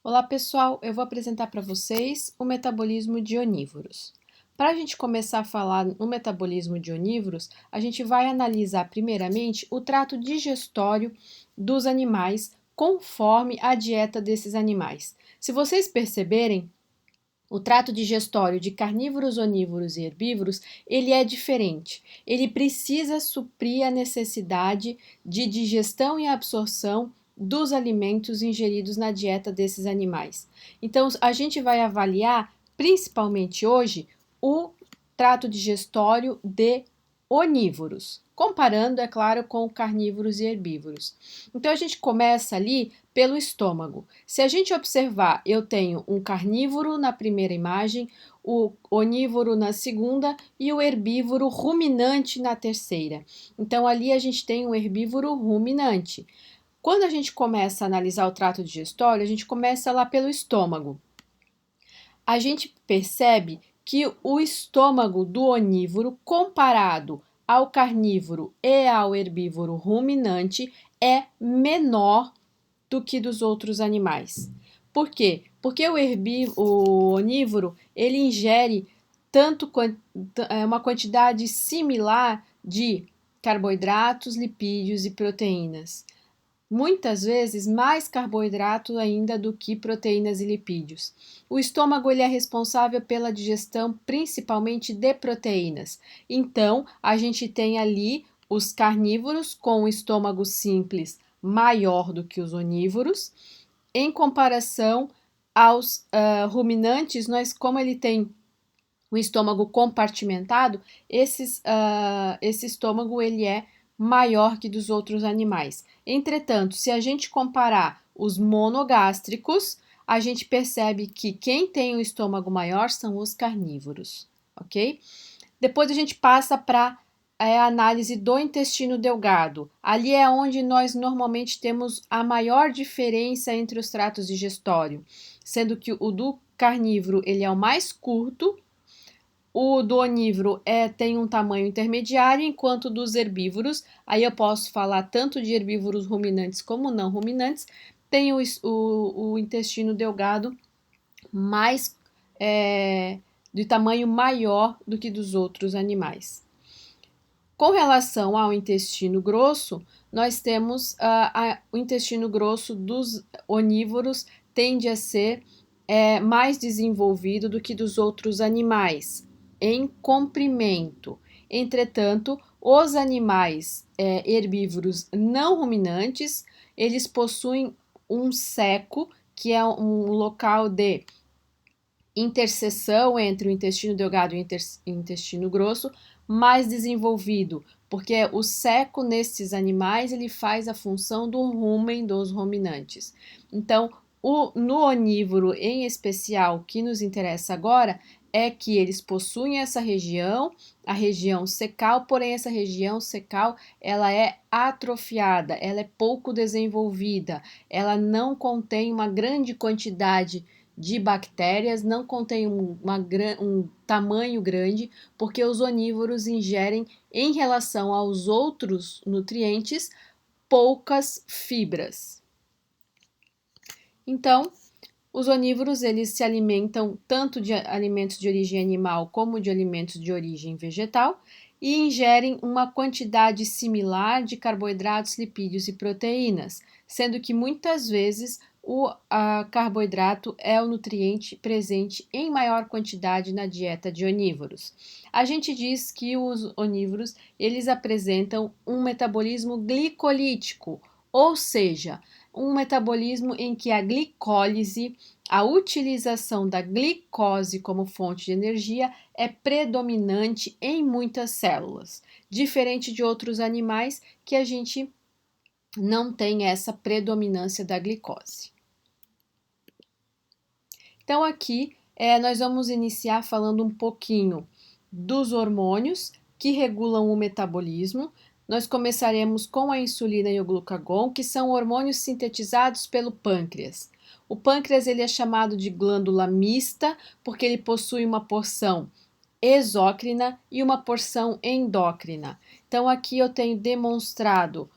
Olá pessoal, eu vou apresentar para vocês o metabolismo de onívoros. Para a gente começar a falar no metabolismo de onívoros, a gente vai analisar primeiramente o trato digestório dos animais conforme a dieta desses animais. Se vocês perceberem, o trato digestório de carnívoros, onívoros e herbívoros, ele é diferente. Ele precisa suprir a necessidade de digestão e absorção dos alimentos ingeridos na dieta desses animais. Então, a gente vai avaliar, principalmente hoje, o trato digestório de onívoros, comparando, é claro, com carnívoros e herbívoros. Então, a gente começa ali pelo estômago. Se a gente observar, eu tenho um carnívoro na primeira imagem, o onívoro na segunda e o herbívoro ruminante na terceira. Então, ali a gente tem um herbívoro ruminante. Quando a gente começa a analisar o trato digestório, a gente começa lá pelo estômago. A gente percebe que o estômago do onívoro, comparado ao carnívoro e ao herbívoro ruminante, é menor do que dos outros animais. Por quê? Porque o onívoro ele ingere uma quantidade similar de carboidratos, lipídios e proteínas. Muitas vezes mais carboidrato ainda do que proteínas e lipídios. O estômago ele é responsável pela digestão principalmente de proteínas. Então, a gente tem ali os carnívoros com o estômago simples maior do que os onívoros. Em comparação aos ruminantes, como ele tem o estômago compartimentado, esse estômago ele é maior que dos outros animais. Entretanto, se a gente comparar os monogástricos, a gente percebe que quem tem o estômago maior são os carnívoros, ok? Depois a gente passa para a análise do intestino delgado. Ali é onde nós normalmente temos a maior diferença entre os tratos digestórios, sendo que o do carnívoro ele é o mais curto, o do onívoro tem um tamanho intermediário, enquanto dos herbívoros, aí eu posso falar tanto de herbívoros ruminantes como não ruminantes, tem o intestino delgado mais de tamanho maior do que dos outros animais. Com relação ao intestino grosso, nós temos o intestino grosso dos onívoros tende a ser mais desenvolvido do que dos outros animais, em comprimento. Entretanto, os animais herbívoros não ruminantes, eles possuem um seco, que é um local de interseção entre o intestino delgado e o intestino grosso, mais desenvolvido, porque o seco nesses animais ele faz a função do rumen dos ruminantes. Então, no onívoro em especial, o que nos interessa agora é que eles possuem essa região, a região secal, porém essa região secal ela é atrofiada, ela é pouco desenvolvida, ela não contém uma grande quantidade de bactérias, não contém um tamanho grande, porque os onívoros ingerem, em relação aos outros nutrientes, poucas fibras. Então, os onívoros eles se alimentam tanto de alimentos de origem animal como de alimentos de origem vegetal e ingerem uma quantidade similar de carboidratos, lipídios e proteínas, sendo que muitas vezes o carboidrato é o nutriente presente em maior quantidade na dieta de onívoros. A gente diz que os onívoros eles apresentam um metabolismo glicolítico, ou seja, um metabolismo em que a glicólise, a utilização da glicose como fonte de energia, é predominante em muitas células, diferente de outros animais que a gente não tem essa predominância da glicose. Então, aqui nós vamos iniciar falando um pouquinho dos hormônios que regulam o metabolismo. Nós começaremos com a insulina e o glucagon, que são hormônios sintetizados pelo pâncreas. O pâncreas ele é chamado de glândula mista porque ele possui uma porção exócrina e uma porção endócrina. Então, aqui eu tenho demonstrado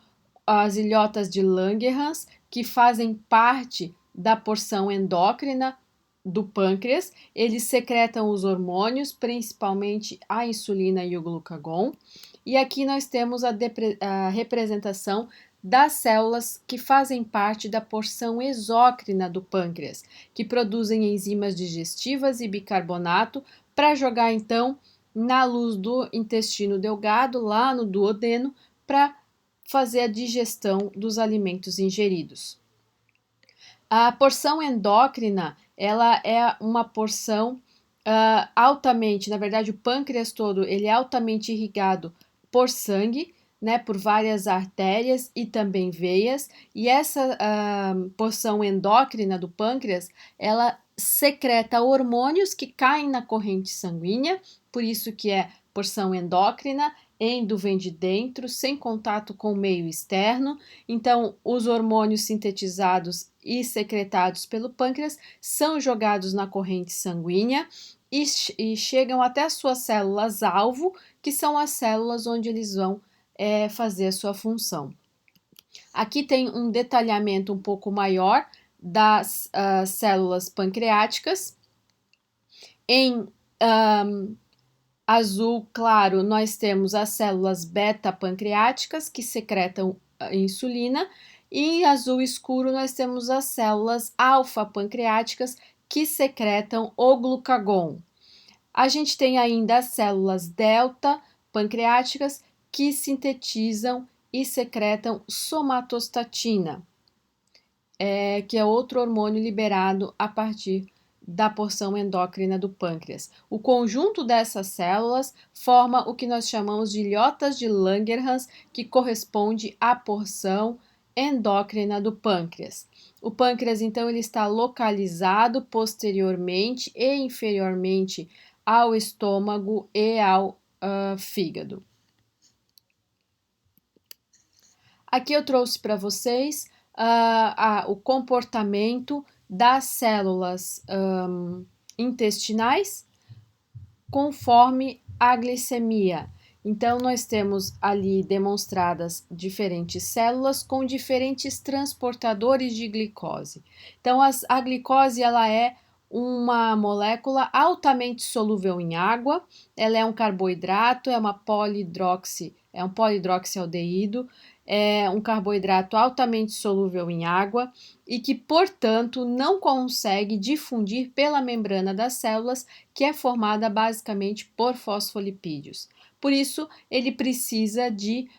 as ilhotas de Langerhans, que fazem parte da porção endócrina do pâncreas. Eles secretam os hormônios, principalmente a insulina e o glucagon. E aqui nós temos a representação das células que fazem parte da porção exócrina do pâncreas, que produzem enzimas digestivas e bicarbonato para jogar então na luz do intestino delgado, lá no duodeno, para fazer a digestão dos alimentos ingeridos. A porção endócrina, ela é uma porção altamente, na verdade o pâncreas todo, ele é altamente irrigado por sangue, né, por várias artérias e também veias, e essa porção endócrina do pâncreas, ela secreta hormônios que caem na corrente sanguínea, por isso que é porção endócrina. Endo vem de dentro, sem contato com o meio externo. Então, os hormônios sintetizados e secretados pelo pâncreas são jogados na corrente sanguínea e chegam até as suas células-alvo, que são as células onde eles vão fazer a sua função. Aqui tem um detalhamento um pouco maior das células pancreáticas. Em azul claro, nós temos as células beta-pancreáticas, que secretam insulina, e em azul escuro nós temos as células alfa-pancreáticas, que secretam o glucagon. A gente tem ainda as células delta-pancreáticas, que sintetizam e secretam somatostatina, que é outro hormônio liberado a partir da porção endócrina do pâncreas. O conjunto dessas células forma o que nós chamamos de ilhotas de Langerhans, que corresponde à porção endócrina do pâncreas. O pâncreas, então, ele está localizado posteriormente e inferiormente ao estômago e ao fígado. Aqui eu trouxe para vocês o comportamento das células intestinais conforme a glicemia. Então, nós temos ali demonstradas diferentes células com diferentes transportadores de glicose. Então, a glicose, ela é uma molécula altamente solúvel em água, ela é um carboidrato, é um polidroxialdeído, é um carboidrato altamente solúvel em água e que, portanto, não consegue difundir pela membrana das células, que é formada basicamente por fosfolipídios. Por isso, ele precisa de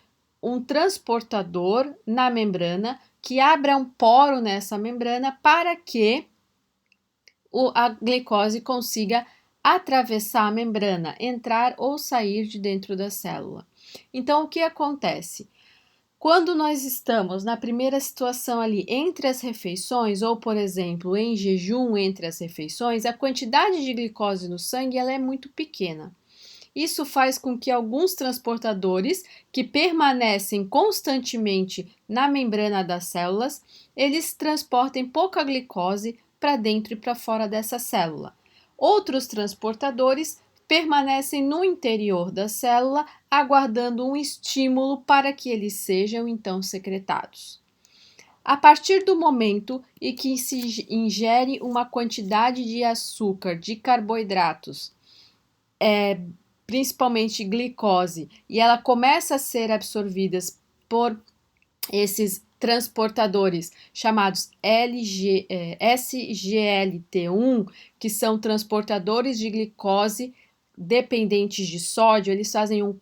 um transportador na membrana que abra um poro nessa membrana para que a glicose consiga atravessar a membrana, entrar ou sair de dentro da célula. Então, o que acontece? Quando nós estamos na primeira situação ali entre as refeições, ou por exemplo, em jejum entre as refeições, a quantidade de glicose no sangue ela é muito pequena. Isso faz com que alguns transportadores que permanecem constantemente na membrana das células, eles transportem pouca glicose para dentro e para fora dessa célula. Outros transportadores permanecem no interior da célula, aguardando um estímulo para que eles sejam então secretados. A partir do momento em que se ingere uma quantidade de açúcar, de carboidratos, principalmente glicose, e ela começa a ser absorvida por esses transportadores chamados SGLT1, que são transportadores de glicose dependentes de sódio, eles fazem um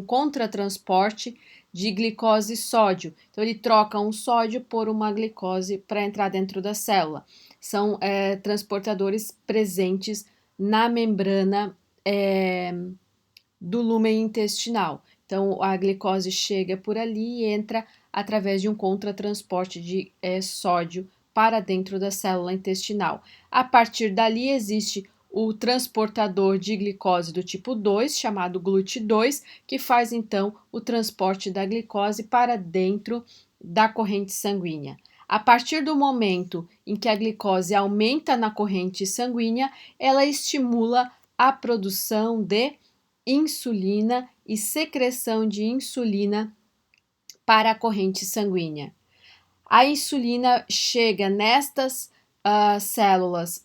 contratransporte de glicose e sódio. Então, ele troca um sódio por uma glicose para entrar dentro da célula. São transportadores presentes na membrana do lúmen intestinal. Então, a glicose chega por ali e entra através de um contratransporte de sódio para dentro da célula intestinal. A partir dali existe o transportador de glicose do tipo 2, chamado GLUT2, que faz então o transporte da glicose para dentro da corrente sanguínea. A partir do momento em que a glicose aumenta na corrente sanguínea, ela estimula a produção de insulina e secreção de insulina para a corrente sanguínea. A insulina chega nestas células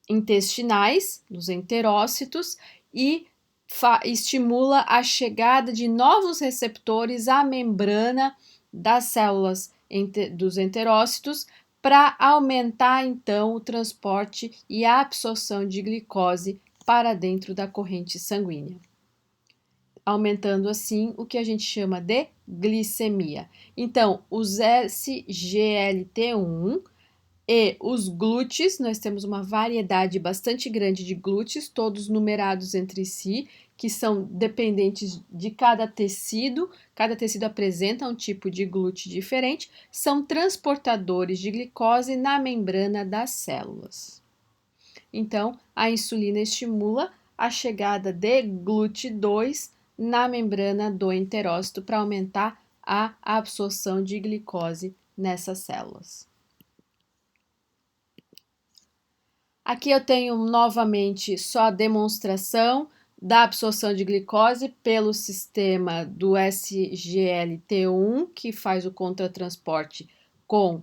intestinais, dos enterócitos, e estimula a chegada de novos receptores à membrana das células dos enterócitos para aumentar então o transporte e a absorção de glicose para dentro da corrente sanguínea, aumentando assim o que a gente chama de glicemia. Então, os SGLT1 e os glúteos, nós temos uma variedade bastante grande de glúteos, todos numerados entre si, que são dependentes de cada tecido apresenta um tipo de glúteo diferente, são transportadores de glicose na membrana das células. Então, a insulina estimula a chegada de GLUT2 na membrana do enterócito para aumentar a absorção de glicose nessas células. Aqui eu tenho novamente só a demonstração da absorção de glicose pelo sistema do SGLT1, que faz o contratransporte com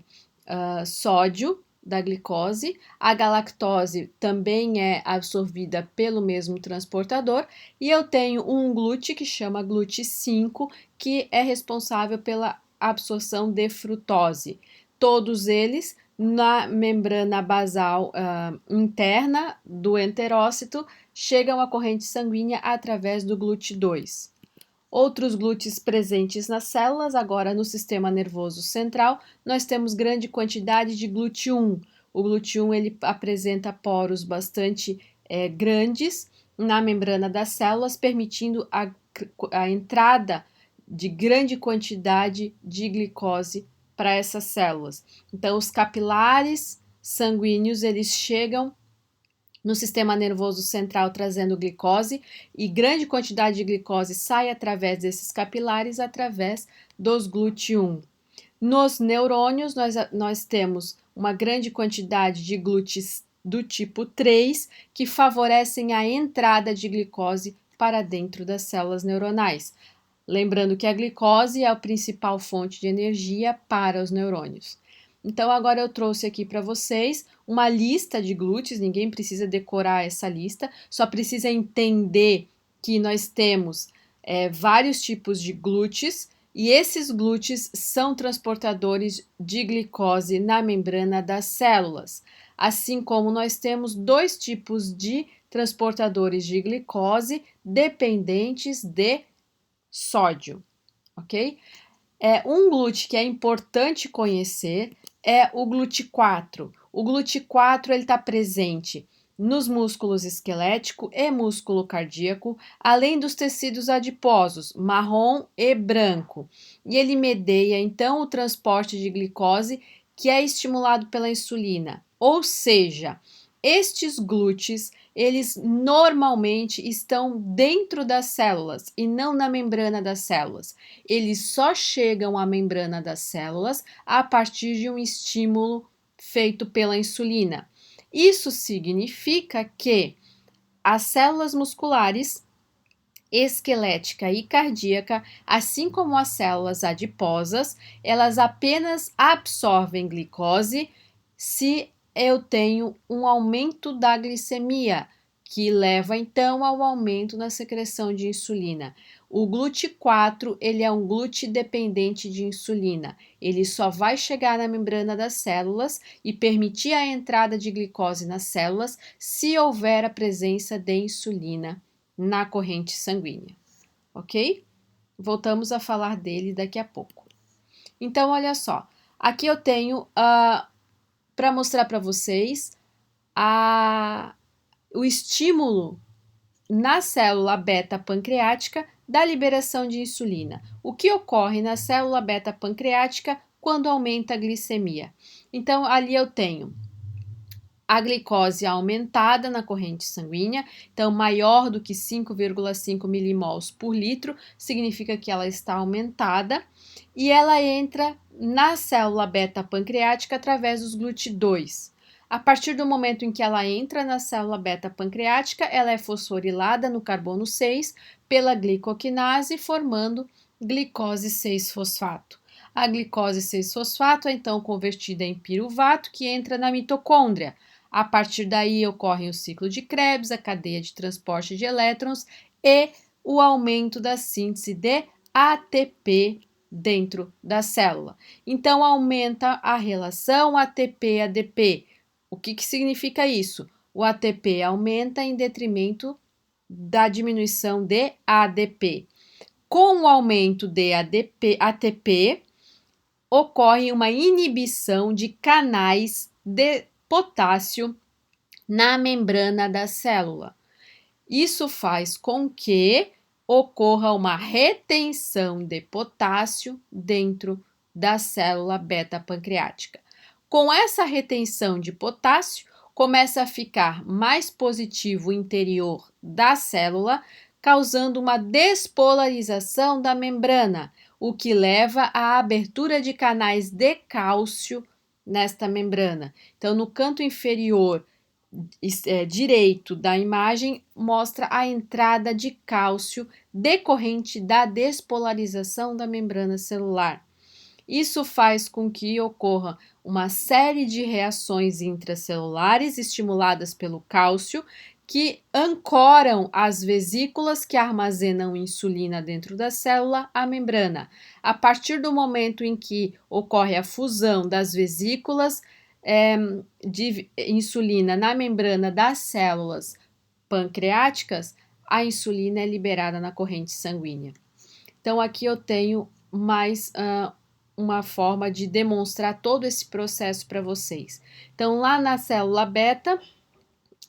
sódio da glicose. A galactose também é absorvida pelo mesmo transportador. E eu tenho um glúteo que chama GLUT5, que é responsável pela absorção de frutose. Todos eles na membrana basal interna do enterócito chegam à corrente sanguínea através do GLUT2. Outros glúteos presentes nas células, agora no sistema nervoso central, nós temos grande quantidade de GLUT1. O GLUT1 ele apresenta poros bastante grandes na membrana das células, permitindo a entrada de grande quantidade de glicose para essas células. Então, os capilares sanguíneos, eles chegam no sistema nervoso central trazendo glicose e grande quantidade de glicose sai através desses capilares, através dos GLUT1. Nos neurônios, nós temos uma grande quantidade de glúteos do tipo 3 que favorecem a entrada de glicose para dentro das células neuronais. Lembrando que a glicose é a principal fonte de energia para os neurônios. Então, agora eu trouxe aqui para vocês uma lista de glúteos, ninguém precisa decorar essa lista, só precisa entender que nós temos vários tipos de glúteos e esses glúteos são transportadores de glicose na membrana das células, assim como nós temos dois tipos de transportadores de glicose dependentes de sódio, ok? Um glúteo que é importante conhecer é o GLUT4. O GLUT4 está presente nos músculos esquelético e músculo cardíaco, além dos tecidos adiposos, marrom e branco. E ele medeia, então, o transporte de glicose que é estimulado pela insulina. Ou seja, estes glúteos, eles normalmente estão dentro das células e não na membrana das células. Eles só chegam à membrana das células a partir de um estímulo feito pela insulina. Isso significa que as células musculares, esquelética e cardíaca, assim como as células adiposas, elas apenas absorvem glicose se eu tenho um aumento da glicemia, que leva então ao aumento na secreção de insulina. O GLUT4, ele é um glúteo dependente de insulina. Ele só vai chegar na membrana das células e permitir a entrada de glicose nas células se houver a presença de insulina na corrente sanguínea, ok? Voltamos a falar dele daqui a pouco. Então, olha só, aqui eu tenho para mostrar para vocês o estímulo na célula beta-pancreática da liberação de insulina. O que ocorre na célula beta-pancreática quando aumenta a glicemia? Então, ali eu tenho a glicose aumentada na corrente sanguínea, então maior do que 5,5 milimols por litro, significa que ela está aumentada, e ela entra na célula beta-pancreática através dos GLUT2. A partir do momento em que ela entra na célula beta-pancreática, ela é fosforilada no carbono 6 pela glicoquinase, formando glicose 6-fosfato. A glicose 6-fosfato é então convertida em piruvato, que entra na mitocôndria. A partir daí ocorre o ciclo de Krebs, a cadeia de transporte de elétrons e o aumento da síntese de ATP dentro da célula. Então, aumenta a relação ATP-ADP. O que significa isso? O ATP aumenta em detrimento da diminuição de ADP. Com o aumento de ATP, ocorre uma inibição de canais de potássio na membrana da célula. Isso faz com que ocorra uma retenção de potássio dentro da célula beta-pancreática. Com essa retenção de potássio, começa a ficar mais positivo o interior da célula, causando uma despolarização da membrana, o que leva à abertura de canais de cálcio nesta membrana. Então, no canto inferior direito da imagem, mostra a entrada de cálcio decorrente da despolarização da membrana celular. Isso faz com que ocorra uma série de reações intracelulares estimuladas pelo cálcio que ancoram as vesículas que armazenam insulina dentro da célula à membrana. A partir do momento em que ocorre a fusão das vesículas de insulina na membrana das células pancreáticas, a insulina é liberada na corrente sanguínea. Então, aqui eu tenho mais uma forma de demonstrar todo esse processo para vocês. Então, lá na célula beta,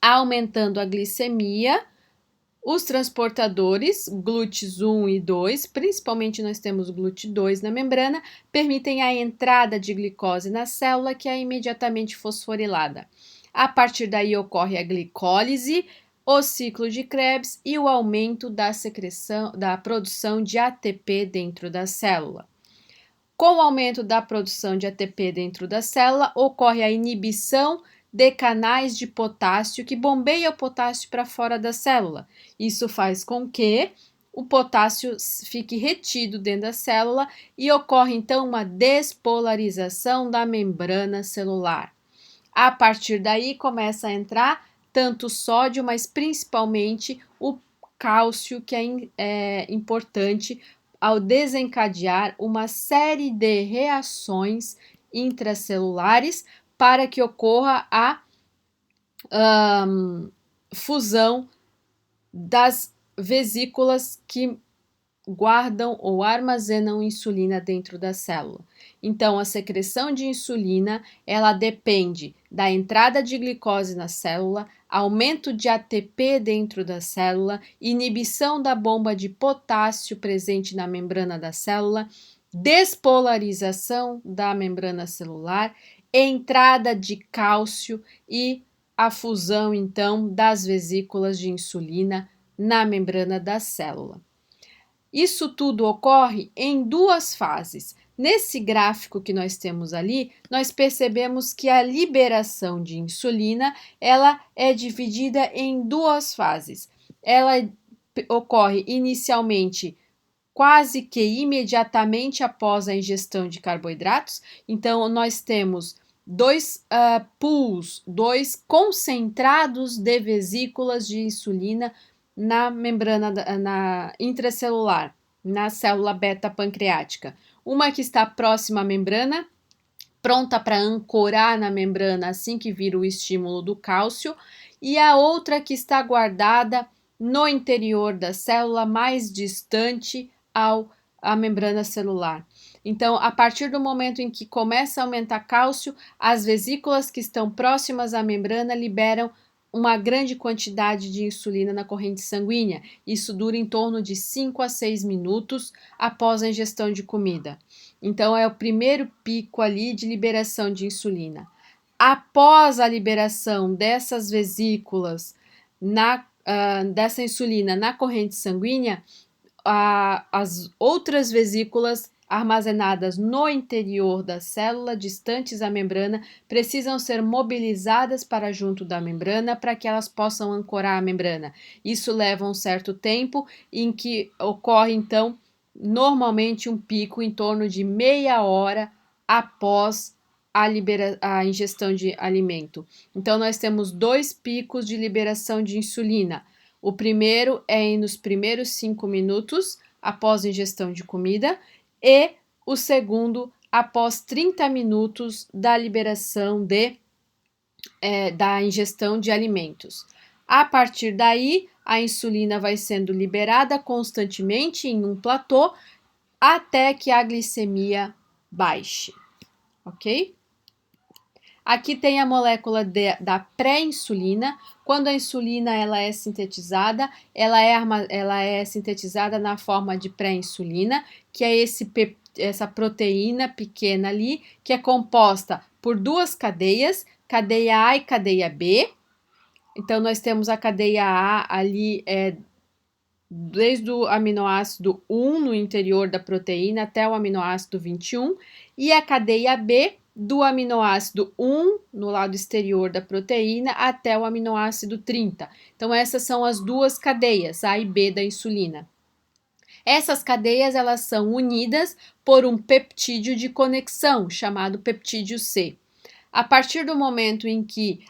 aumentando a glicemia, os transportadores GLUT1 e 2, principalmente nós temos o GLUT2 na membrana, permitem a entrada de glicose na célula, que é imediatamente fosforilada. A partir daí ocorre a glicólise, o ciclo de Krebs e o aumento da secreção, da produção de ATP dentro da célula. Com o aumento da produção de ATP dentro da célula, ocorre a inibição de canais de potássio que bombeia o potássio para fora da célula. Isso faz com que o potássio fique retido dentro da célula e ocorre então uma despolarização da membrana celular. A partir daí começa a entrar tanto o sódio, mas principalmente o cálcio, que é importante ao desencadear uma série de reações intracelulares para que ocorra a fusão das vesículas que guardam ou armazenam insulina dentro da célula. Então, a secreção de insulina, ela depende da entrada de glicose na célula, aumento de ATP dentro da célula, inibição da bomba de potássio presente na membrana da célula, despolarização da membrana celular, entrada de cálcio e a fusão, então, das vesículas de insulina na membrana da célula. Isso tudo ocorre em duas fases. Nesse gráfico que nós temos ali, nós percebemos que a liberação de insulina, ela é dividida em duas fases. Ela ocorre inicialmente quase que imediatamente após a ingestão de carboidratos. Então, nós temos dois pools, dois concentrados de vesículas de insulina na membrana intracelular, na célula beta-pancreática. Uma que está próxima à membrana, pronta para ancorar na membrana assim que vir o estímulo do cálcio, e a outra que está guardada no interior da célula, mais distante à membrana celular. Então, a partir do momento em que começa a aumentar cálcio, as vesículas que estão próximas à membrana liberam uma grande quantidade de insulina na corrente sanguínea. Isso dura em torno de 5 a 6 minutos após a ingestão de comida. Então, é o primeiro pico ali de liberação de insulina. Após a liberação dessas vesículas, dessa insulina na corrente sanguínea, as outras vesículas armazenadas no interior da célula, distantes da membrana, precisam ser mobilizadas para junto da membrana para que elas possam ancorar a membrana. Isso leva um certo tempo em que ocorre, então, normalmente um pico em torno de meia hora após a ingestão de alimento. Então, nós temos 2 picos de liberação de insulina. O primeiro é nos primeiros 5 minutos após a ingestão de comida e o segundo após 30 minutos da liberação da ingestão de alimentos. A partir daí, a insulina vai sendo liberada constantemente em um platô até que a glicemia baixe, ok? Aqui tem a molécula da pré-insulina. Quando a insulina ela é sintetizada, ela é sintetizada na forma de pré-insulina, que é essa proteína pequena ali, que é composta por 2 cadeias, cadeia A e cadeia B. Então, nós temos a cadeia A ali, desde o aminoácido 1 no interior da proteína até o aminoácido 21, e a cadeia B do aminoácido 1 no lado exterior da proteína até o aminoácido 30. Então, essas são as 2 cadeias, A e B da insulina. Essas cadeias elas são unidas por um peptídeo de conexão, chamado peptídeo C. A partir do momento em que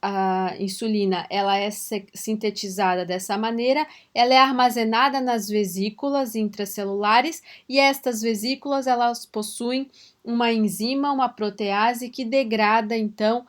a insulina ela é sintetizada dessa maneira, ela é armazenada nas vesículas intracelulares e estas vesículas elas possuem uma enzima, uma protease que degrada então,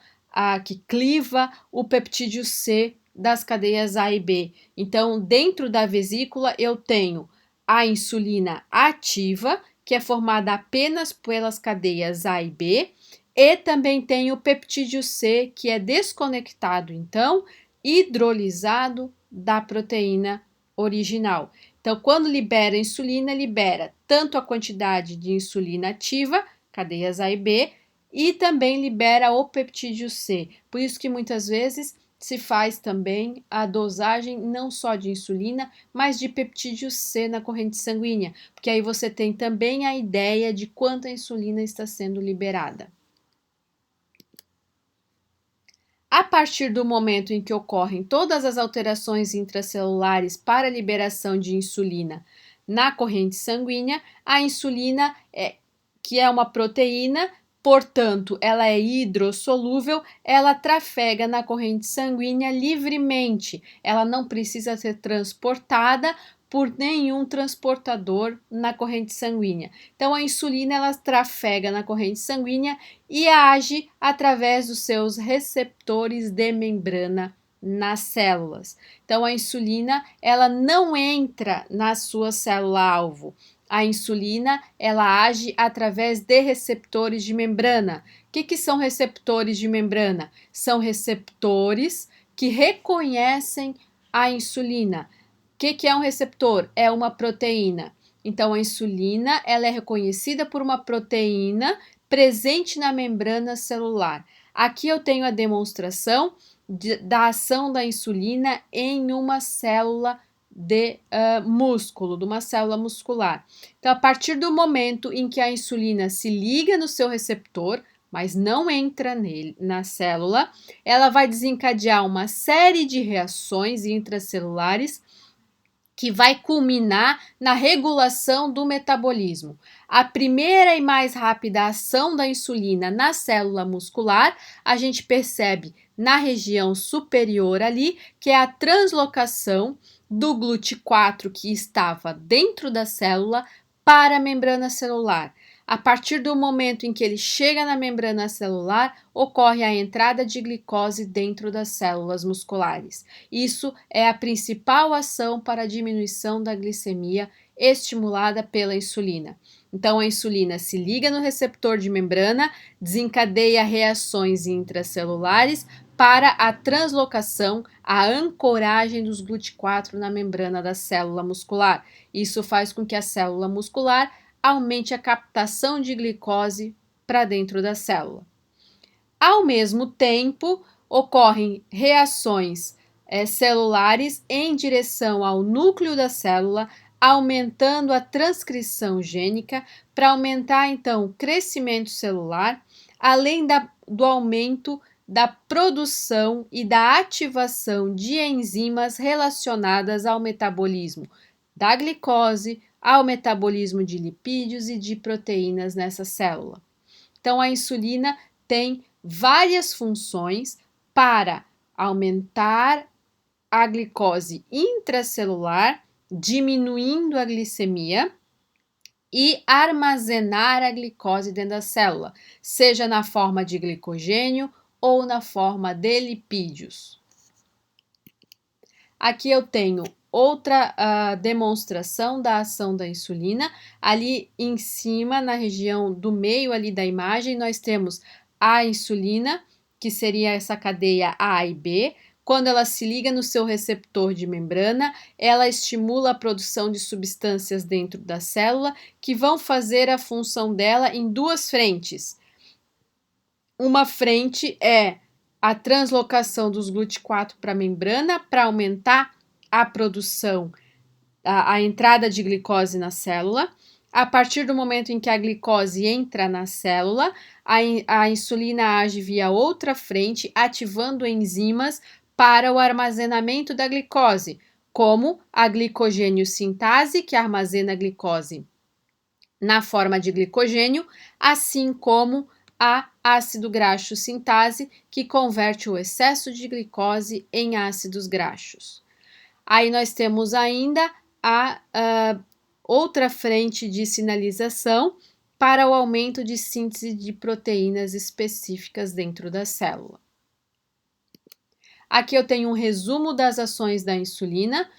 que cliva o peptídeo C das cadeias A e B. Então, dentro da vesícula eu tenho a insulina ativa, que é formada apenas pelas cadeias A e B, e também tem o peptídeo C, que é desconectado, então, hidrolisado da proteína original. Então, quando libera a insulina, libera tanto a quantidade de insulina ativa, cadeias A e B, e também libera o peptídeo C. Por isso que muitas vezes se faz também a dosagem não só de insulina, mas de peptídeo C na corrente sanguínea, porque aí você tem também a ideia de quanta insulina está sendo liberada. A partir do momento em que ocorrem todas as alterações intracelulares para a liberação de insulina na corrente sanguínea, a insulina, que é uma proteína, portanto, ela é hidrossolúvel, ela trafega na corrente sanguínea livremente, ela não precisa ser transportada por nenhum transportador na corrente sanguínea. Então, a insulina ela trafega na corrente sanguínea e age através dos seus receptores de membrana nas células. Então, a insulina ela não entra na sua célula-alvo. A insulina ela age através de receptores de membrana. O que são receptores de membrana? São receptores que reconhecem a insulina. O que é um receptor? É uma proteína. Então, a insulina ela é reconhecida por uma proteína presente na membrana celular. Aqui eu tenho a demonstração da ação da insulina em uma célula de músculo, de uma célula muscular. Então, a partir do momento em que a insulina se liga no seu receptor, mas não entra nele, na célula, ela vai desencadear uma série de reações intracelulares que vai culminar na regulação do metabolismo. A primeira e mais rápida ação da insulina na célula muscular, a gente percebe na região superior ali, que é a translocação do GLUT4 que estava dentro da célula para a membrana celular. A partir do momento em que ele chega na membrana celular, ocorre a entrada de glicose dentro das células musculares. Isso é a principal ação para a diminuição da glicemia estimulada pela insulina. Então, a insulina se liga no receptor de membrana, desencadeia reações intracelulares para a translocação, a ancoragem dos GLUT4 na membrana da célula muscular. Isso faz com que a célula muscular aumente a captação de glicose para dentro da célula. Ao mesmo tempo, ocorrem reações celulares em direção ao núcleo da célula, aumentando a transcrição gênica para aumentar, então, o crescimento celular, além do aumento da produção e da ativação de enzimas relacionadas ao metabolismo da glicose, ao metabolismo de lipídios e de proteínas nessa célula. Então, a insulina tem várias funções para aumentar a glicose intracelular, diminuindo a glicemia e armazenar a glicose dentro da célula, seja na forma de glicogênio ou na forma de lipídios. Aqui eu tenho outra demonstração da ação da insulina. Ali em cima, na região do meio ali da imagem, nós temos a insulina, que seria essa cadeia A e B. Quando ela se liga no seu receptor de membrana, ela estimula a produção de substâncias dentro da célula que vão fazer a função dela em duas frentes. Uma frente é a translocação dos GLUT4 para a membrana para aumentar a produção, a entrada de glicose na célula. A partir do momento em que a glicose entra na célula, a insulina age via outra frente, ativando enzimas para o armazenamento da glicose, como a glicogênio sintase, que armazena a glicose na forma de glicogênio, assim como a ácido graxo sintase, que converte o excesso de glicose em ácidos graxos. Aí nós temos ainda a outra frente de sinalização para o aumento de síntese de proteínas específicas dentro da célula. Aqui eu tenho um resumo das ações da insulina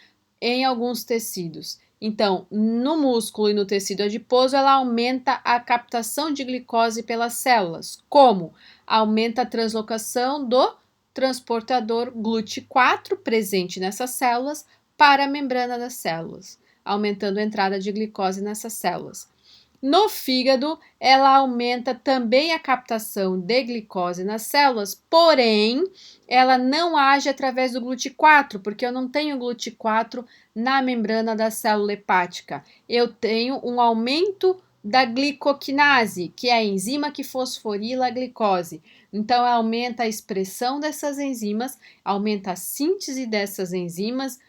em alguns tecidos. Então, no músculo e no tecido adiposo, ela aumenta a captação de glicose pelas células. Como? Aumenta a translocação do transportador GLUT4 presente nessas células para a membrana das células, aumentando a entrada de glicose nessas células. No fígado, ela aumenta também a captação de glicose nas células, porém, ela não age através do GLUT4, porque eu não tenho GLUT4 na membrana da célula hepática. Eu tenho um aumento da glicoquinase, que é a enzima que fosforila a glicose. Então, ela aumenta a expressão dessas enzimas, aumenta a síntese dessas enzimas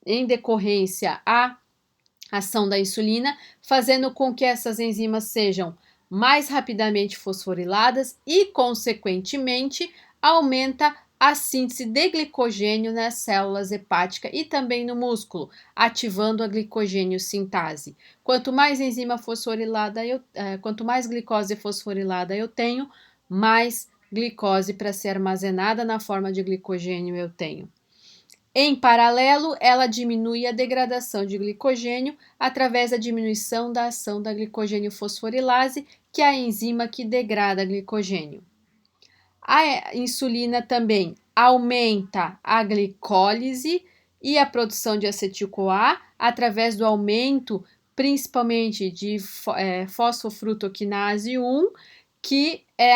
em decorrência à ação da insulina, fazendo com que essas enzimas sejam mais rapidamente fosforiladas e, consequentemente, aumenta a síntese de glicogênio nas células hepáticas e também no músculo, ativando a glicogênio sintase. Quanto mais enzima fosforilada quanto mais glicose fosforilada eu tenho, mais glicose para ser armazenada na forma de glicogênio eu tenho. Em paralelo, ela diminui a degradação de glicogênio através da diminuição da ação da glicogênio fosforilase, que é a enzima que degrada glicogênio. A insulina também aumenta a glicólise e a produção de acetil-CoA através do aumento, principalmente de fosfofrutoquinase 1, que é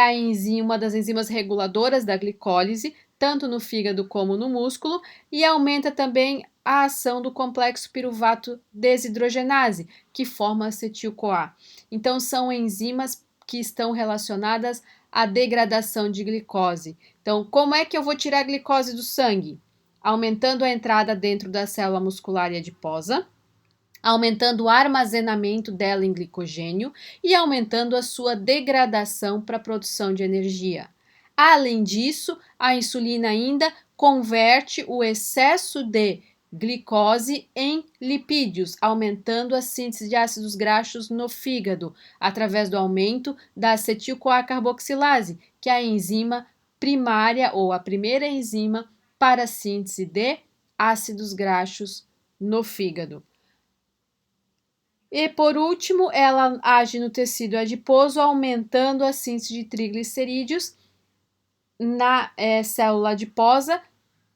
uma das enzimas reguladoras da glicólise, tanto no fígado como no músculo, e aumenta também a ação do complexo piruvato desidrogenase, que forma acetil-CoA. Então, são enzimas que estão relacionadas à degradação de glicose. Então, como é que eu vou tirar a glicose do sangue? Aumentando a entrada dentro da célula muscular e adiposa, aumentando o armazenamento dela em glicogênio e aumentando a sua degradação para a produção de energia. Além disso, a insulina ainda converte o excesso de glicose em lipídios, aumentando a síntese de ácidos graxos no fígado, através do aumento da acetil-CoA carboxilase, que é a enzima primária ou a primeira enzima para a síntese de ácidos graxos no fígado. E por último, ela age no tecido adiposo, aumentando a síntese de triglicerídeos na célula adiposa,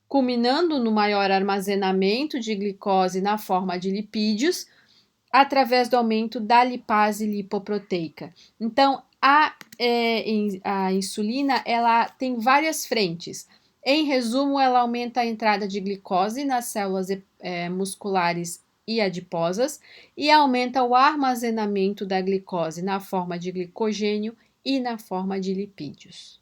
culminando no maior armazenamento de glicose na forma de lipídios, através do aumento da lipase lipoproteica. Então, a insulina ela tem várias frentes. Em resumo, ela aumenta a entrada de glicose nas células musculares e adiposas e aumenta o armazenamento da glicose na forma de glicogênio e na forma de lipídios.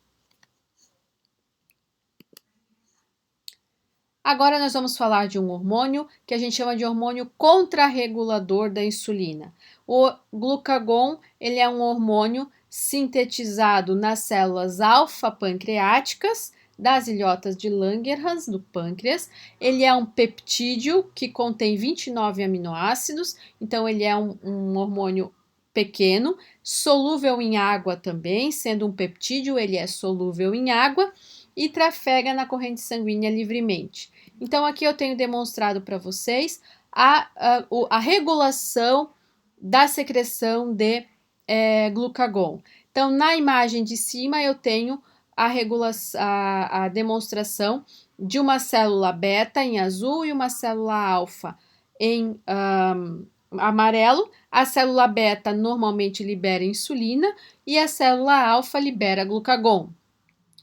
Agora nós vamos falar de um hormônio que a gente chama de hormônio contrarregulador da insulina. O glucagon, ele é um hormônio sintetizado nas células alfa-pancreáticas das ilhotas de Langerhans, do pâncreas. Ele é um peptídeo que contém 29 aminoácidos, então ele é um hormônio pequeno, solúvel em água também, sendo um peptídeo, ele é solúvel em água e trafega na corrente sanguínea livremente. Então, aqui eu tenho demonstrado para vocês a regulação da secreção de glucagon. Então, na imagem de cima, eu tenho a demonstração de uma célula beta em azul e uma célula alfa em amarelo. A célula beta normalmente libera insulina e a célula alfa libera glucagon.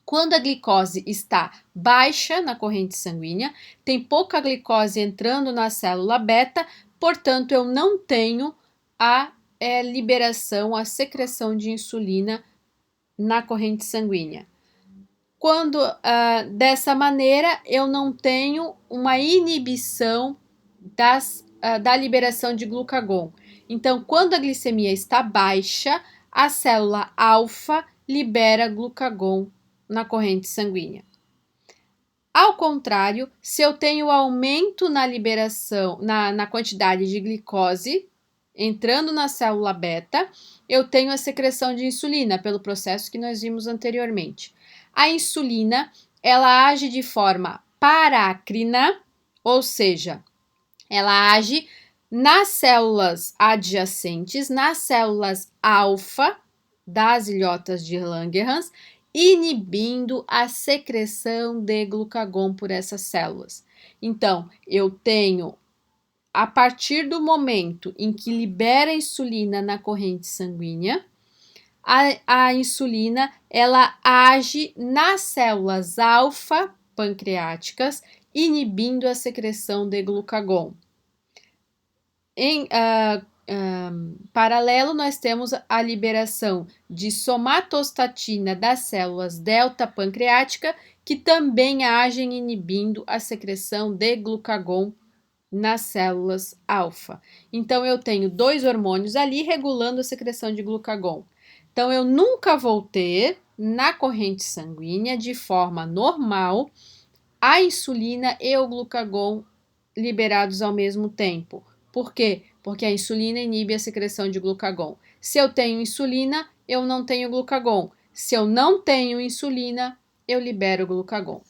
Quando a glicose está baixa na corrente sanguínea, tem pouca glicose entrando na célula beta, portanto, eu não tenho a liberação, a secreção de insulina na corrente sanguínea. Quando dessa maneira, eu não tenho uma inibição da liberação de glucagon. Então, quando a glicemia está baixa, a célula alfa libera glucagon na corrente sanguínea. Ao contrário, se eu tenho aumento na liberação, na quantidade de glicose entrando na célula beta, eu tenho a secreção de insulina pelo processo que nós vimos anteriormente. A insulina, ela age de forma parácrina, ou seja, ela age nas células adjacentes, nas células alfa das ilhotas de Langerhans, inibindo a secreção de glucagon por essas células. Então, eu tenho, a partir do momento em que libera insulina na corrente sanguínea, a insulina ela age nas células alfa pancreáticas, inibindo a secreção de glucagon. Em paralelo, nós temos a liberação de somatostatina das células delta pancreática, que também agem inibindo a secreção de glucagon nas células alfa. Então, eu tenho dois hormônios ali regulando a secreção de glucagon. Então, eu nunca vou ter na corrente sanguínea, de forma normal, a insulina e o glucagon liberados ao mesmo tempo. Por quê? Porque a insulina inibe a secreção de glucagon. Se eu tenho insulina, eu não tenho glucagon. Se eu não tenho insulina, eu libero glucagon.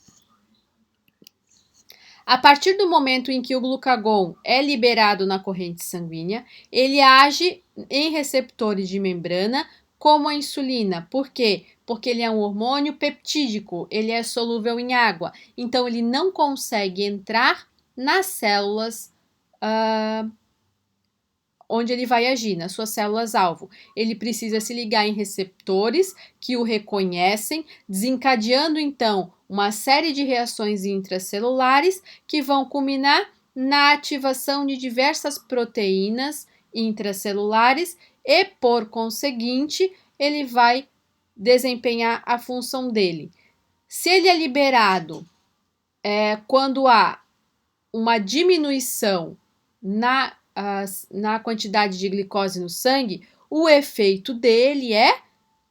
A partir do momento em que o glucagon é liberado na corrente sanguínea, ele age em receptores de membrana como a insulina. Por quê? Porque ele é um hormônio peptídico, ele é solúvel em água, então ele não consegue entrar nas células onde ele vai agir, nas suas células-alvo. Ele precisa se ligar em receptores que o reconhecem, desencadeando então uma série de reações intracelulares que vão culminar na ativação de diversas proteínas intracelulares e, por conseguinte, ele vai desempenhar a função dele. Se ele é liberado quando há uma diminuição na quantidade de glicose no sangue, o efeito dele é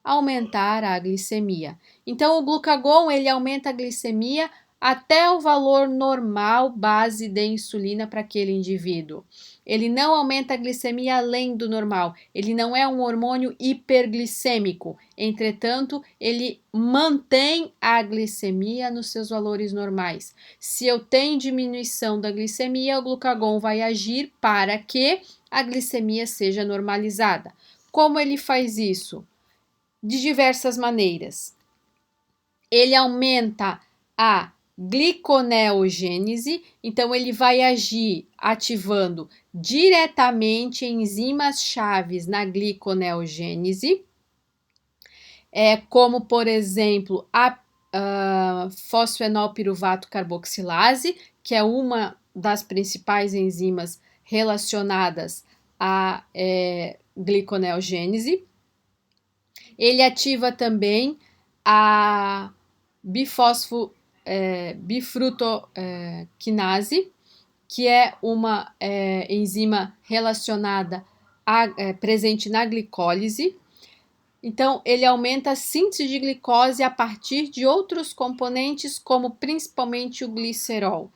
aumentar a glicemia. Então, o glucagon, ele aumenta a glicemia até o valor normal base de insulina para aquele indivíduo. Ele não aumenta a glicemia além do normal. Ele não é um hormônio hiperglicêmico. Entretanto, ele mantém a glicemia nos seus valores normais. Se eu tenho diminuição da glicemia, o glucagon vai agir para que a glicemia seja normalizada. Como ele faz isso? De diversas maneiras. Ele aumenta a gliconeogênese, então ele vai agir ativando diretamente enzimas chaves na gliconeogênese, como por exemplo a fosfenolpiruvato carboxilase, que é uma das principais enzimas relacionadas à gliconeogênese. Ele ativa também a bifosfo bifrutoquinase, que é uma enzima relacionada presente na glicólise. Então, ele aumenta a síntese de glicose a partir de outros componentes, como principalmente o glicerol.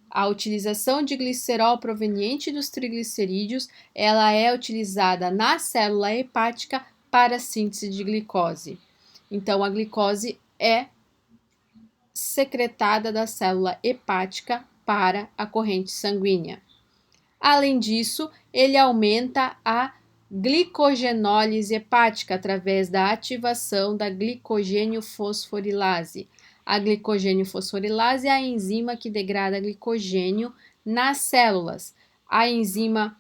A utilização de glicerol proveniente dos triglicerídeos, ela é utilizada na célula hepática para a síntese de glicose. Então, a glicose é secretada da célula hepática para a corrente sanguínea. Além disso, ele aumenta a glicogenólise hepática através da ativação da glicogênio fosforilase. A glicogênio fosforilase é a enzima que degrada glicogênio nas células. A enzima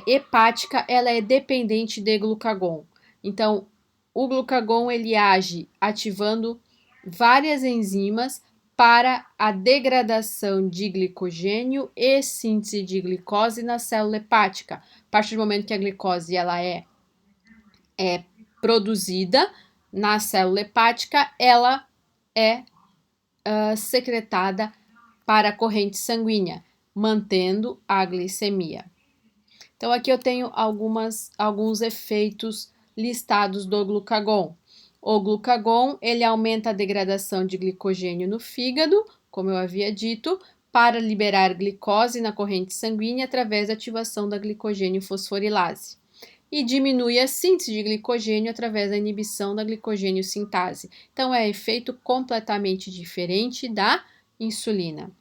hepática, ela é dependente de glucagon. Então, o glucagon ele age ativando várias enzimas para a degradação de glicogênio e síntese de glicose na célula hepática. A partir do momento que a glicose ela é produzida na célula hepática, ela é secretada para a corrente sanguínea, mantendo a glicemia. Então, aqui eu tenho alguns efeitos listados do glucagon. O glucagon, ele aumenta a degradação de glicogênio no fígado, como eu havia dito, para liberar glicose na corrente sanguínea através da ativação da glicogênio fosforilase. E diminui a síntese de glicogênio através da inibição da glicogênio sintase. Então, é efeito completamente diferente da insulina.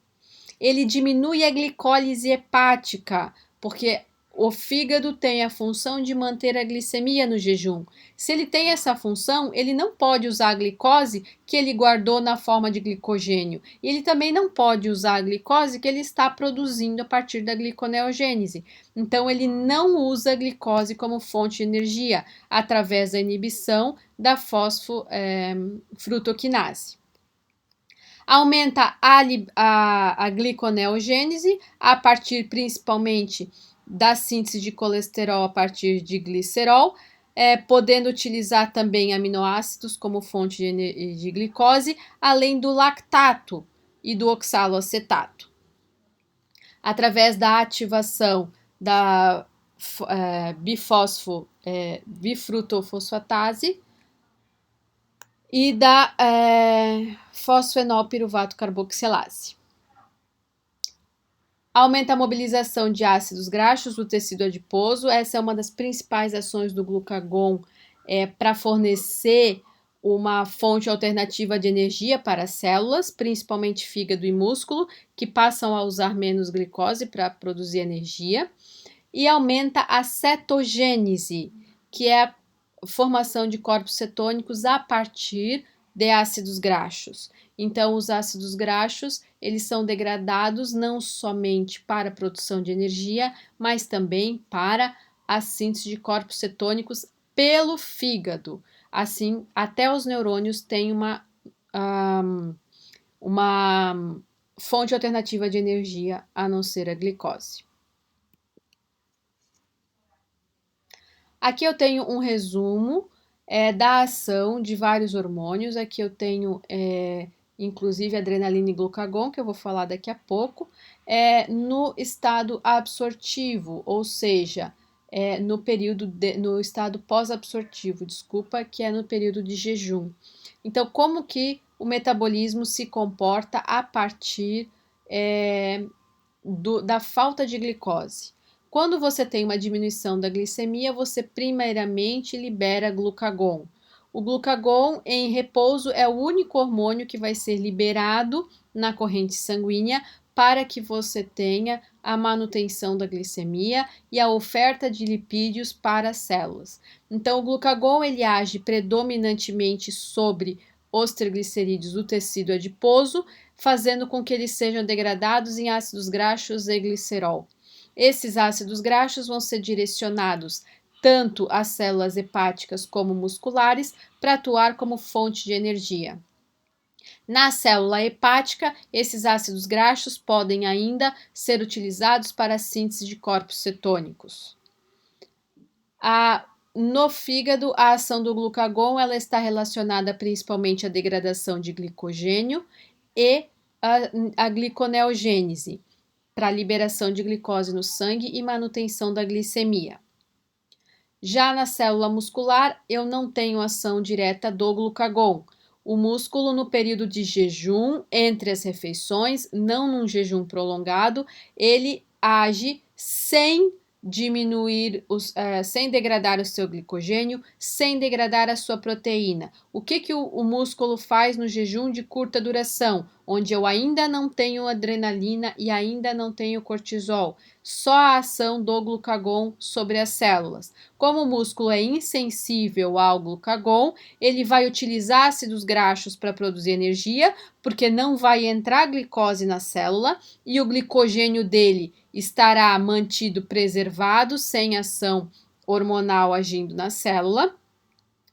Ele diminui a glicólise hepática, porque o fígado tem a função de manter a glicemia no jejum. Se ele tem essa função, ele não pode usar a glicose que ele guardou na forma de glicogênio. E ele também não pode usar a glicose que ele está produzindo a partir da gliconeogênese. Então, ele não usa a glicose como fonte de energia através da inibição da fosfofrutoquinase. Aumenta a gliconeogênese a partir principalmente da síntese de colesterol a partir de glicerol, podendo utilizar também aminoácidos como fonte de glicose, além do lactato e do oxaloacetato. Através da ativação da bifrutofosfatase e da fosfenolpiruvato carboxilase. Aumenta a mobilização de ácidos graxos do tecido adiposo. Essa é uma das principais ações do glucagon para fornecer uma fonte alternativa de energia para as células, principalmente fígado e músculo, que passam a usar menos glicose para produzir energia. E aumenta a cetogênese, que é a formação de corpos cetônicos a partir de ácidos graxos. Então, os ácidos graxos, eles são degradados não somente para a produção de energia, mas também para a síntese de corpos cetônicos pelo fígado. Assim, até os neurônios têm uma fonte alternativa de energia a não ser a glicose. Aqui eu tenho um resumo da ação de vários hormônios. Aqui eu tenho, inclusive, adrenalina e glucagon, que eu vou falar daqui a pouco, no estado absortivo, ou seja, no estado pós-absortivo, que é no período de jejum. Então, como que o metabolismo se comporta a partir da falta de glicose? Quando você tem uma diminuição da glicemia, você primeiramente libera glucagon. O glucagon em repouso é o único hormônio que vai ser liberado na corrente sanguínea para que você tenha a manutenção da glicemia e a oferta de lipídios para as células. Então, o glucagon ele age predominantemente sobre os triglicerídeos do tecido adiposo, fazendo com que eles sejam degradados em ácidos graxos e glicerol. Esses ácidos graxos vão ser direcionados tanto às células hepáticas como musculares para atuar como fonte de energia. Na célula hepática, esses ácidos graxos podem ainda ser utilizados para a síntese de corpos cetônicos. No fígado, a ação do glucagon ela está relacionada principalmente à degradação de glicogênio e a gliconeogênese, para liberação de glicose no sangue e manutenção da glicemia. Já na célula muscular, eu não tenho ação direta do glucagon. O músculo, no período de jejum, entre as refeições, não num jejum prolongado, ele age sem diminuir, sem degradar o seu glicogênio, sem degradar a sua proteína. O que o músculo faz no jejum de curta duração, onde eu ainda não tenho adrenalina e ainda não tenho cortisol? Só a ação do glucagon sobre as células. Como o músculo é insensível ao glucagon, ele vai utilizar ácidos graxos para produzir energia, porque não vai entrar glicose na célula e o glicogênio dele estará mantido preservado, sem ação hormonal agindo na célula.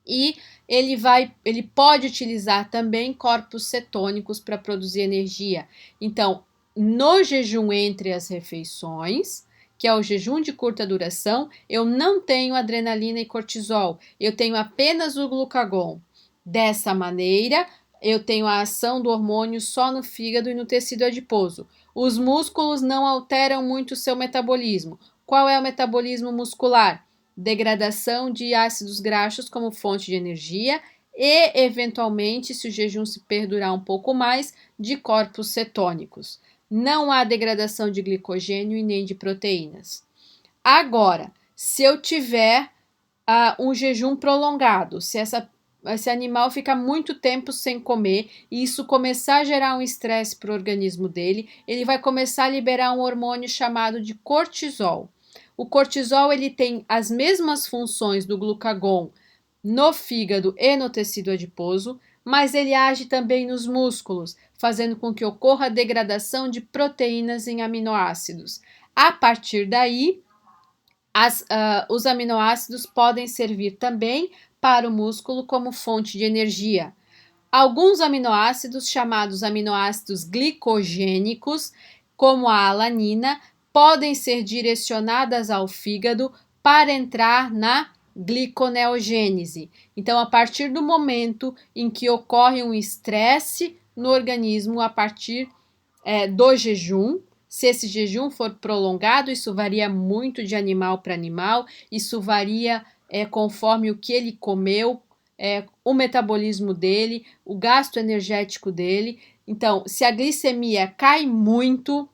E ele pode utilizar também corpos cetônicos para produzir energia. Então, no jejum entre as refeições, que é o jejum de curta duração, eu não tenho adrenalina e cortisol, eu tenho apenas o glucagon. Dessa maneira, eu tenho a ação do hormônio só no fígado e no tecido adiposo. Os músculos não alteram muito o seu metabolismo. Qual é o metabolismo muscular? Degradação de ácidos graxos como fonte de energia e, eventualmente, se o jejum se perdurar um pouco mais, de corpos cetônicos. Não há degradação de glicogênio e nem de proteínas. Agora, se eu tiver um jejum prolongado, se esse animal ficar muito tempo sem comer e isso começar a gerar um estresse para o organismo dele, ele vai começar a liberar um hormônio chamado de cortisol. O cortisol ele tem as mesmas funções do glucagon no fígado e no tecido adiposo, mas ele age também nos músculos, fazendo com que ocorra a degradação de proteínas em aminoácidos. A partir daí, os aminoácidos podem servir também para o músculo como fonte de energia. Alguns aminoácidos, chamados aminoácidos glicogênicos, como a alanina, podem ser direcionadas ao fígado para entrar na gliconeogênese. Então, a partir do momento em que ocorre um estresse no organismo a partir do jejum, se esse jejum for prolongado, isso varia muito de animal para animal, isso varia conforme o que ele comeu, o metabolismo dele, o gasto energético dele. Então, se a glicemia cai muito,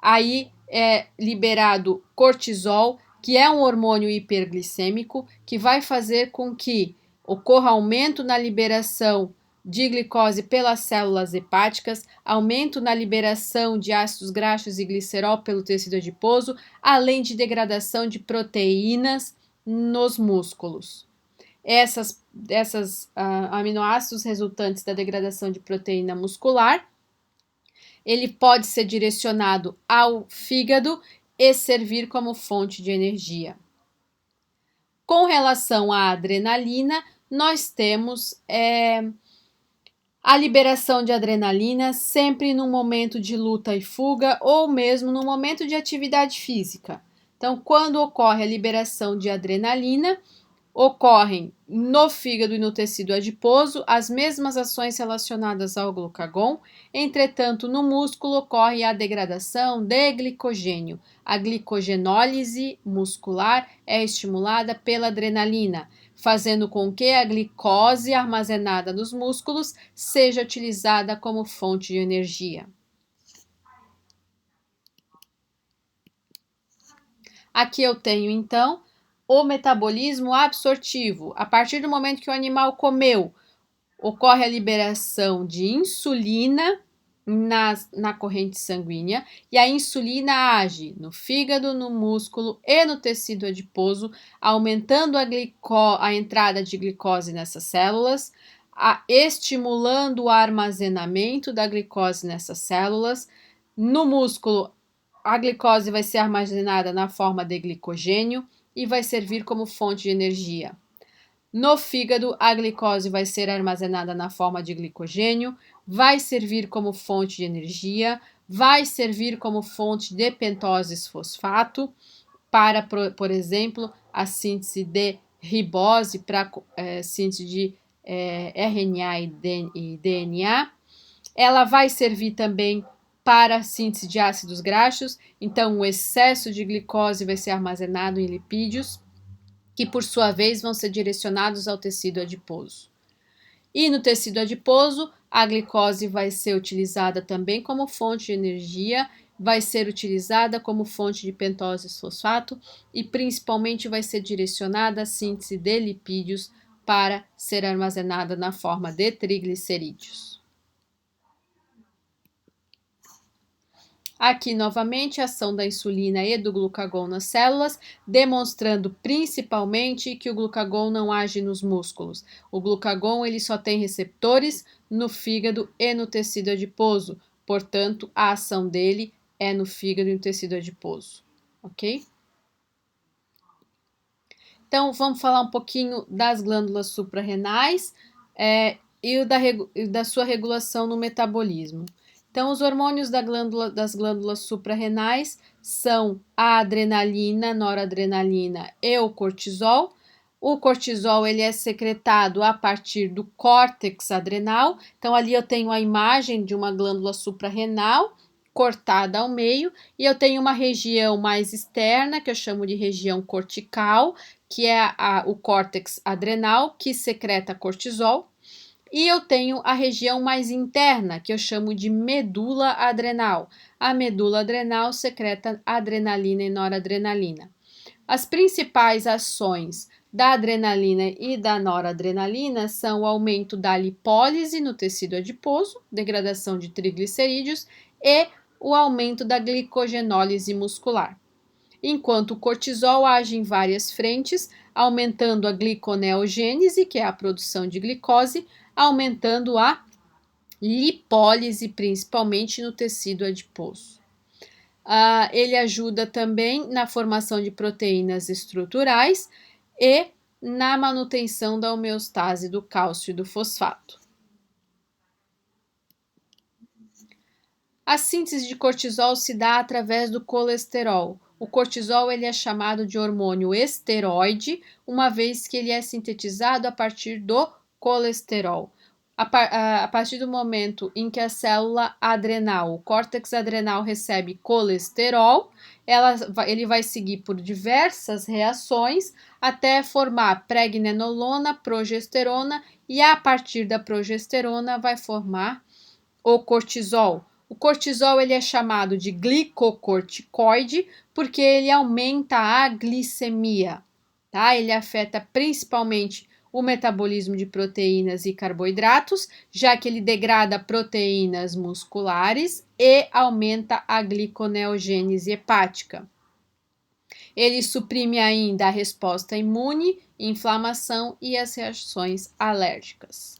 aí é liberado cortisol, que é um hormônio hiperglicêmico, que vai fazer com que ocorra aumento na liberação de glicose pelas células hepáticas, aumento na liberação de ácidos graxos e glicerol pelo tecido adiposo, além de degradação de proteínas nos músculos. Esses aminoácidos resultantes da degradação de proteína muscular, ele pode ser direcionado ao fígado e servir como fonte de energia. Com relação à adrenalina, nós temos a liberação de adrenalina sempre num momento de luta e fuga ou mesmo no momento de atividade física. Então, quando ocorre a liberação de adrenalina, ocorrem no fígado e no tecido adiposo as mesmas ações relacionadas ao glucagon, entretanto, no músculo ocorre a degradação de glicogênio. A glicogenólise muscular é estimulada pela adrenalina, fazendo com que a glicose armazenada nos músculos seja utilizada como fonte de energia. Aqui eu tenho, então, o metabolismo absortivo. A partir do momento que o animal comeu, ocorre a liberação de insulina na corrente sanguínea e a insulina age no fígado, no músculo e no tecido adiposo, aumentando a entrada de glicose nessas células, estimulando o armazenamento da glicose nessas células. No músculo, a glicose vai ser armazenada na forma de glicogênio e vai servir como fonte de energia. No fígado, a glicose vai ser armazenada na forma de glicogênio, vai servir como fonte de energia, vai servir como fonte de pentoses fosfato para, por exemplo, a síntese de ribose, para síntese de RNA e DNA, Ela vai servir também para a síntese de ácidos graxos, então o excesso de glicose vai ser armazenado em lipídios, que por sua vez vão ser direcionados ao tecido adiposo. E no tecido adiposo, a glicose vai ser utilizada também como fonte de energia, vai ser utilizada como fonte de pentose fosfato e principalmente vai ser direcionada à síntese de lipídios para ser armazenada na forma de triglicerídeos. Aqui, novamente, a ação da insulina e do glucagon nas células, demonstrando principalmente que o glucagon não age nos músculos. O glucagon ele só tem receptores no fígado e no tecido adiposo, portanto, a ação dele é no fígado e no tecido adiposo, ok? Então, vamos falar um pouquinho das glândulas suprarrenais e da sua regulação no metabolismo. Então, os hormônios das glândulas suprarrenais são a adrenalina, noradrenalina e o cortisol. O cortisol ele é secretado a partir do córtex adrenal. Então, ali eu tenho a imagem de uma glândula suprarrenal cortada ao meio e eu tenho uma região mais externa, que eu chamo de região cortical, que é o córtex adrenal, que secreta cortisol. E eu tenho a região mais interna, que eu chamo de medula adrenal. A medula adrenal secreta adrenalina e noradrenalina. As principais ações da adrenalina e da noradrenalina são o aumento da lipólise no tecido adiposo, degradação de triglicerídeos e o aumento da glicogenólise muscular. Enquanto o cortisol age em várias frentes, aumentando a gliconeogênese, que é a produção de glicose, aumentando a lipólise, principalmente no tecido adiposo. Ele ajuda também na formação de proteínas estruturais e na manutenção da homeostase do cálcio e do fosfato. A síntese de cortisol se dá através do colesterol. O cortisol ele é chamado de hormônio esteroide, uma vez que ele é sintetizado a partir do colesterol. A partir do momento em que a célula adrenal, o córtex adrenal, recebe colesterol, ele vai seguir por diversas reações até formar pregnenolona, progesterona e a partir da progesterona vai formar o cortisol. O cortisol ele é chamado de glicocorticoide porque ele aumenta a glicemia, tá? Ele afeta principalmente o metabolismo de proteínas e carboidratos, já que ele degrada proteínas musculares e aumenta a gliconeogênese hepática. Ele suprime ainda a resposta imune, inflamação e as reações alérgicas.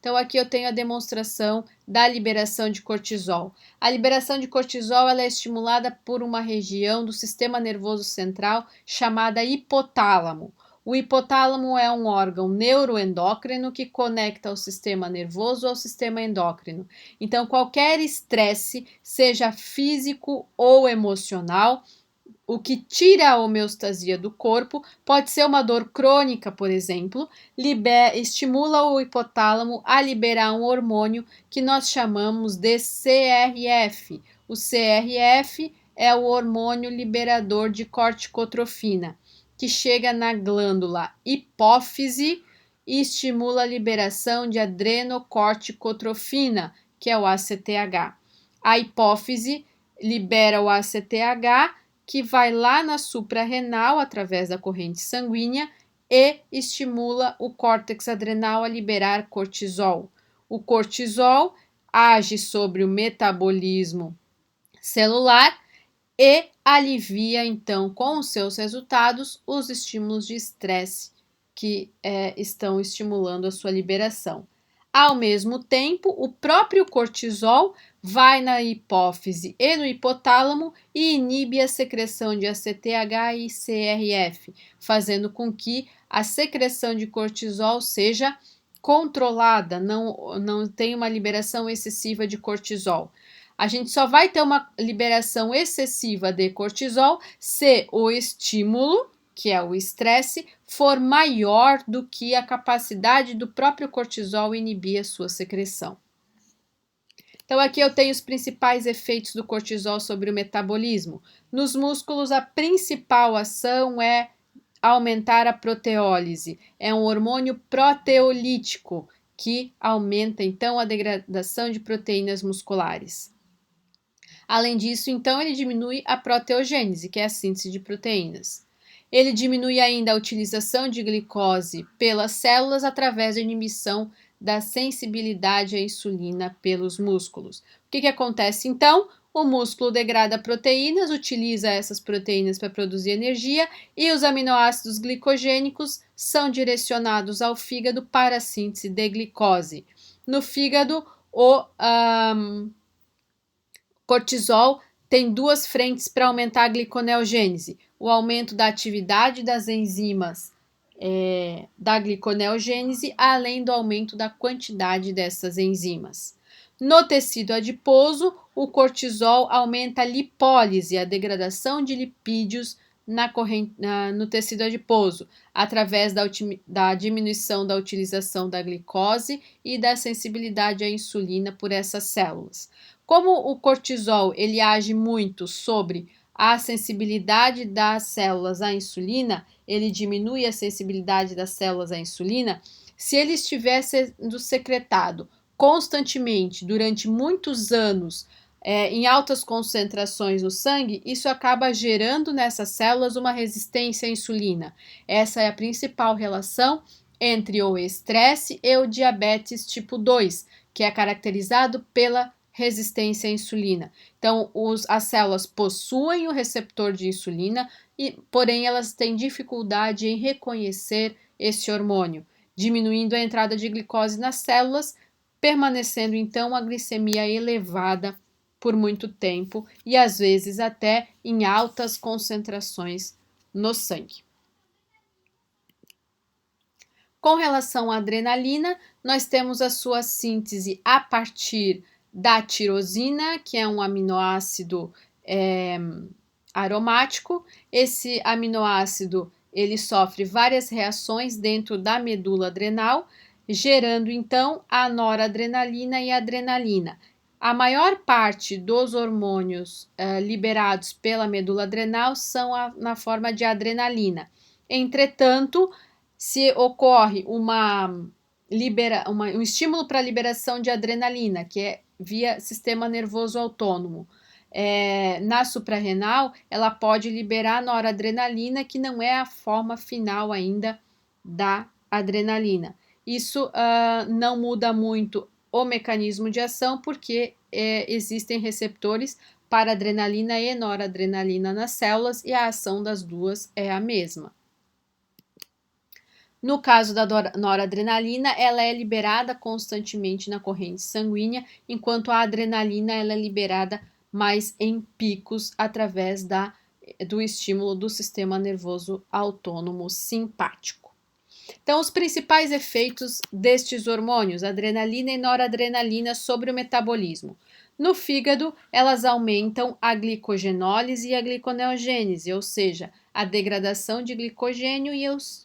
Então, aqui eu tenho a demonstração da liberação de cortisol. A liberação de cortisol ela é estimulada por uma região do sistema nervoso central chamada hipotálamo. O hipotálamo é um órgão neuroendócrino que conecta o sistema nervoso ao sistema endócrino. Então, qualquer estresse, seja físico ou emocional, o que tira a homeostasia do corpo, pode ser uma dor crônica, por exemplo, estimula o hipotálamo a liberar um hormônio que nós chamamos de CRF. O CRF é o hormônio liberador de corticotrofina, que chega na glândula hipófise e estimula a liberação de adrenocorticotrofina, que é o ACTH. A hipófise libera o ACTH, que vai lá na suprarrenal através da corrente sanguínea e estimula o córtex adrenal a liberar cortisol. O cortisol age sobre o metabolismo celular e alivia, então, com os seus resultados, os estímulos de estresse que estão estimulando a sua liberação. Ao mesmo tempo, o próprio cortisol vai na hipófise e no hipotálamo e inibe a secreção de ACTH e CRF, fazendo com que a secreção de cortisol seja controlada, não tenha uma liberação excessiva de cortisol. A gente só vai ter uma liberação excessiva de cortisol se o estímulo, que é o estresse, for maior do que a capacidade do próprio cortisol inibir a sua secreção. Então, aqui eu tenho os principais efeitos do cortisol sobre o metabolismo. Nos músculos, a principal ação é aumentar a proteólise. É um hormônio proteolítico que aumenta, então, a degradação de proteínas musculares. Além disso, então, ele diminui a proteogênese, que é a síntese de proteínas. Ele diminui ainda a utilização de glicose pelas células através da inibição da sensibilidade à insulina pelos músculos. O que acontece então? O músculo degrada proteínas, utiliza essas proteínas para produzir energia e os aminoácidos glicogênicos são direcionados ao fígado para a síntese de glicose. No fígado, o cortisol tem duas frentes para aumentar a gliconeogênese: o aumento da atividade das enzimas da gliconeogênese, além do aumento da quantidade dessas enzimas. No tecido adiposo, o cortisol aumenta a lipólise, a degradação de lipídios no tecido adiposo, através da diminuição da utilização da glicose e da sensibilidade à insulina por essas células. Como o cortisol ele age muito sobre a sensibilidade das células à insulina, ele diminui a sensibilidade das células à insulina. Se ele estiver sendo secretado constantemente durante muitos anos em altas concentrações no sangue, isso acaba gerando nessas células uma resistência à insulina. Essa é a principal relação entre o estresse e o diabetes tipo 2, que é caracterizado pela resistência à insulina. Então, as células possuem o receptor de insulina, porém elas têm dificuldade em reconhecer esse hormônio, diminuindo a entrada de glicose nas células, permanecendo então a glicemia elevada por muito tempo e às vezes até em altas concentrações no sangue. Com relação à adrenalina, nós temos a sua síntese a partir da tirosina, que é um aminoácido aromático. Esse aminoácido ele sofre várias reações dentro da medula adrenal, gerando então a noradrenalina e a adrenalina. A maior parte dos hormônios liberados pela medula adrenal são na forma de adrenalina. Entretanto, se ocorre um estímulo para a liberação de adrenalina, que é via sistema nervoso autônomo, na suprarrenal, ela pode liberar noradrenalina, que não é a forma final ainda da adrenalina. Isso não muda muito o mecanismo de ação, porque existem receptores para adrenalina e noradrenalina nas células e a ação das duas é a mesma. No caso da noradrenalina, ela é liberada constantemente na corrente sanguínea, enquanto a adrenalina ela é liberada mais em picos através do estímulo do sistema nervoso autônomo simpático. Então, os principais efeitos destes hormônios, adrenalina e noradrenalina, sobre o metabolismo. No fígado, elas aumentam a glicogenólise e a gliconeogênese, ou seja, a degradação de glicogênio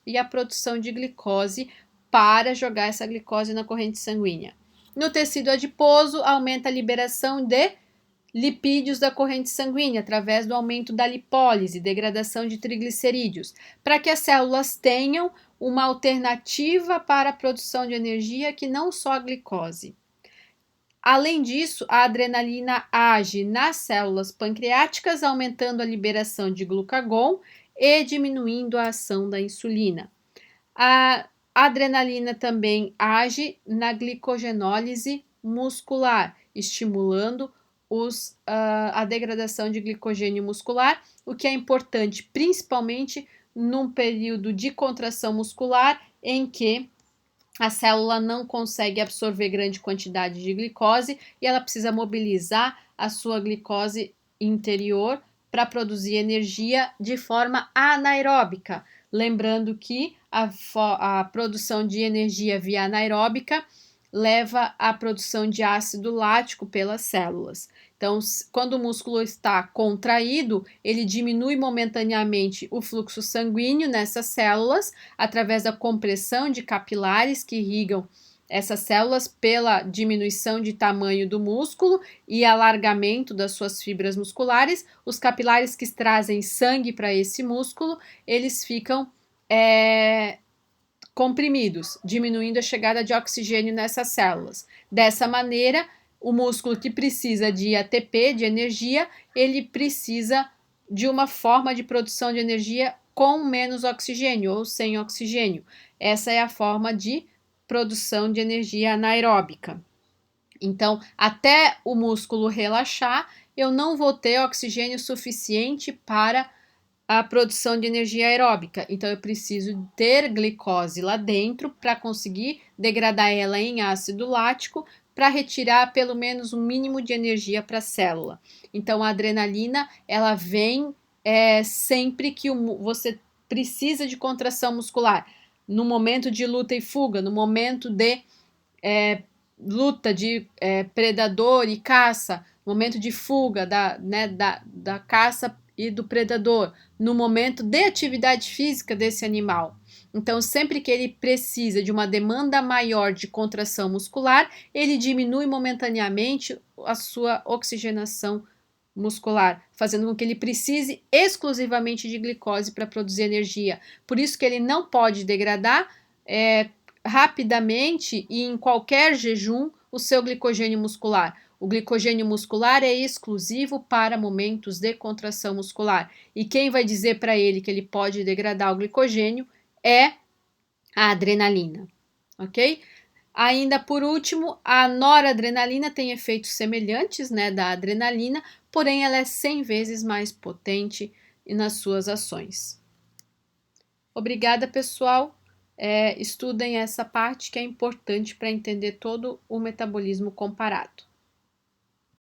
e a produção de glicose para jogar essa glicose na corrente sanguínea. No tecido adiposo, aumenta a liberação de lipídios da corrente sanguínea através do aumento da lipólise, degradação de triglicerídeos, para que as células tenham uma alternativa para a produção de energia que não só a glicose. Além disso, a adrenalina age nas células pancreáticas, aumentando a liberação de glucagon e diminuindo a ação da insulina. A adrenalina também age na glicogenólise muscular, estimulando a degradação de glicogênio muscular, o que é importante principalmente num período de contração muscular em que a célula não consegue absorver grande quantidade de glicose e ela precisa mobilizar a sua glicose interior para produzir energia de forma anaeróbica. Lembrando que a produção de energia via anaeróbica leva à produção de ácido lático pelas células. Então, quando o músculo está contraído, ele diminui momentaneamente o fluxo sanguíneo nessas células através da compressão de capilares que irrigam essas células pela diminuição de tamanho do músculo e alargamento das suas fibras musculares. Os capilares que trazem sangue para esse músculo, eles ficam comprimidos, diminuindo a chegada de oxigênio nessas células. Dessa maneira, o músculo que precisa de ATP, de energia, ele precisa de uma forma de produção de energia com menos oxigênio ou sem oxigênio. Essa é a forma de produção de energia anaeróbica. Então, até o músculo relaxar, eu não vou ter oxigênio suficiente para a produção de energia aeróbica. Então, eu preciso ter glicose lá dentro para conseguir degradar ela em ácido lático para retirar pelo menos um mínimo de energia para a célula. Então, a adrenalina, ela vem sempre que você precisa de contração muscular. No momento de luta e fuga, no momento de luta de predador e caça, momento de fuga da caça e do predador, no momento de atividade física desse animal. Então, sempre que ele precisa de uma demanda maior de contração muscular, ele diminui momentaneamente a sua oxigenação muscular, fazendo com que ele precise exclusivamente de glicose para produzir energia. Por isso que ele não pode degradar rapidamente e em qualquer jejum o seu glicogênio muscular. O glicogênio muscular é exclusivo para momentos de contração muscular. E quem vai dizer para ele que ele pode degradar o glicogênio é a adrenalina, ok? Ainda por último, a noradrenalina tem efeitos semelhantes, da adrenalina, porém ela é 100 vezes mais potente nas suas ações. Obrigada, pessoal. Estudem essa parte que é importante para entender todo o metabolismo comparado.